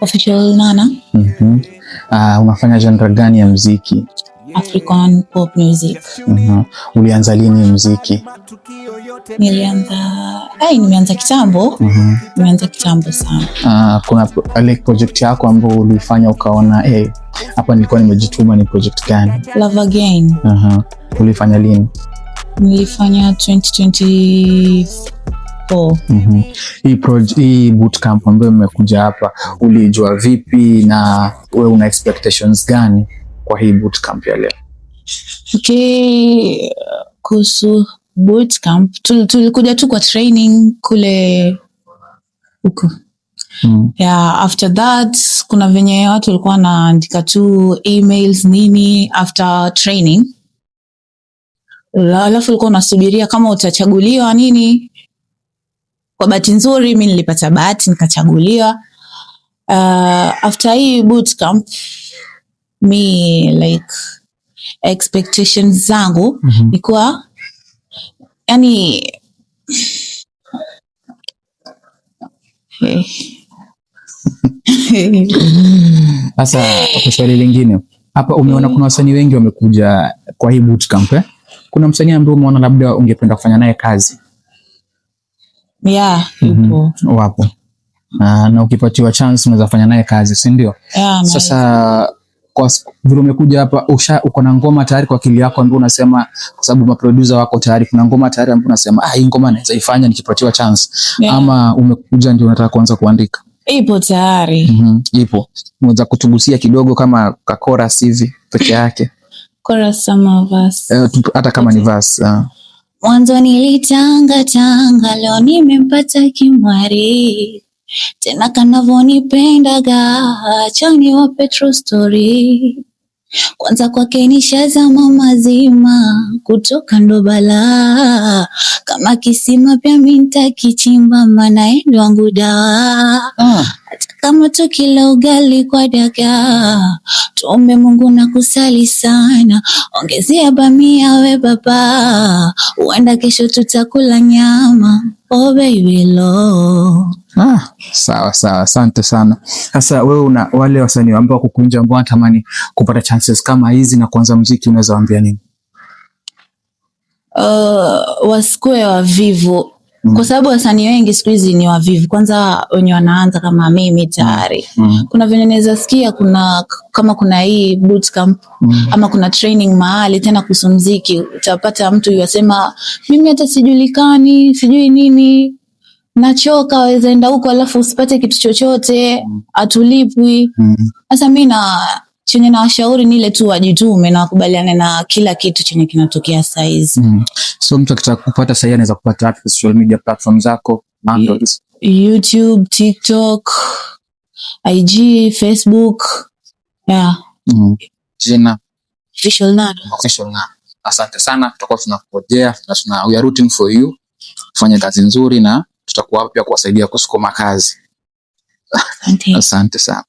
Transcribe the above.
Official Nana. Unafanya genre gani ya muziki? African pop music. Ulianza lini muziki? Nimeanza kitambo. Nimeanza kitambo sana. Kuna project yako ambayo ulifanya ukaona hapa nilikuwa nimejituma, ni project gani? Love Again. Ulifanya lini? Nilifanya 2024. Hii bootcamp ambayo mmekuja hapa, ulijua vipi na wewe una expectations gani kwa hii bootcamp ya leo? Kuhusu bootcamp, tulikuja tu kwa training kule huko. After that kuna venye watu walikuwa wanaandika tu emails nini after training. Alafu ulikuwa unasubiria kama utachaguliwa nini. Kwa bahati nzuri mimi nilipata bahati nikachaguliwa. After hii bootcamp expectations zangu nikuwa Sasa kwa swali lingine hapa, umeona kuna wasanii wengi wamekuja kwa hii bootcamp Kuna msanii ambaye umeona labda ungependa kufanya naye kazi? Yupo. Wapo. Na ukipatiwa chance unaweza fanya naye kazi, si ndio? Sasa kwa vile umekuja hapa, uko na ngoma tayari kwa akili yako ambayo unasema, kwa sababu maproducer wako tayari, kuna ngoma tayari ambayo unasema hii ngoma naweza ifanya nikipatiwa chance, ama umekuja ndio unataka kuanza kuandika? Ipo tayari. Ipo. Unaweza kutugusia kidogo kama ka chorus hivi peke yake? Chorus ama verse? Hata kama ni verse. Mwanzo nilitanga leo nimempata kimwari, tena kanavonipendaga chani wa Petro story. Kwanza kwake nishazama mazima, kutoka ndo balaa, kama kisima pia minta kichimba, maana endo wangu dawa. Hata kama tukila ugali kwa dagaa, tuombe Mungu na kusali sana, ongezea bamia we baba, uenda kesho tutakula nyama. Oh baby lo. Sawa, asante sana. Sasa wewe una wale wasanii ambao kukunja ambao wanatamani kupata chances kama hizi na kuanza muziki, unaweza waambia nini? Wasikue wavivu. Kwa sababu wasanii wengi siku hizi ni wavivu. Kwanza wenye wanaanza kama mimi tayari. Kuna vile naweza sikia kuna hii bootcamp ama kuna training mahali tena kuhusu muziki, utapata mtu yasema mimi hata sijulikani, sijui nini, nachoka, waweza enda huko alafu usipate kitu chochote, atulipwi. Sasa mimi chenye na washauri ni ile tu wajitume na wakubaliane na kila kitu chenye kinatokea saizi. So mtu akitaka kupata sasa anaweza kupata wapi social media platforms zako? YouTube, TikTok, IG, Facebook. Jina Official Nana. Asante sana, tutakuwa tunakungojea na we are rooting for you. Fanya kazi nzuri na tutakuwa hapa pia kuwasaidia kusukuma kazi. Asante sana.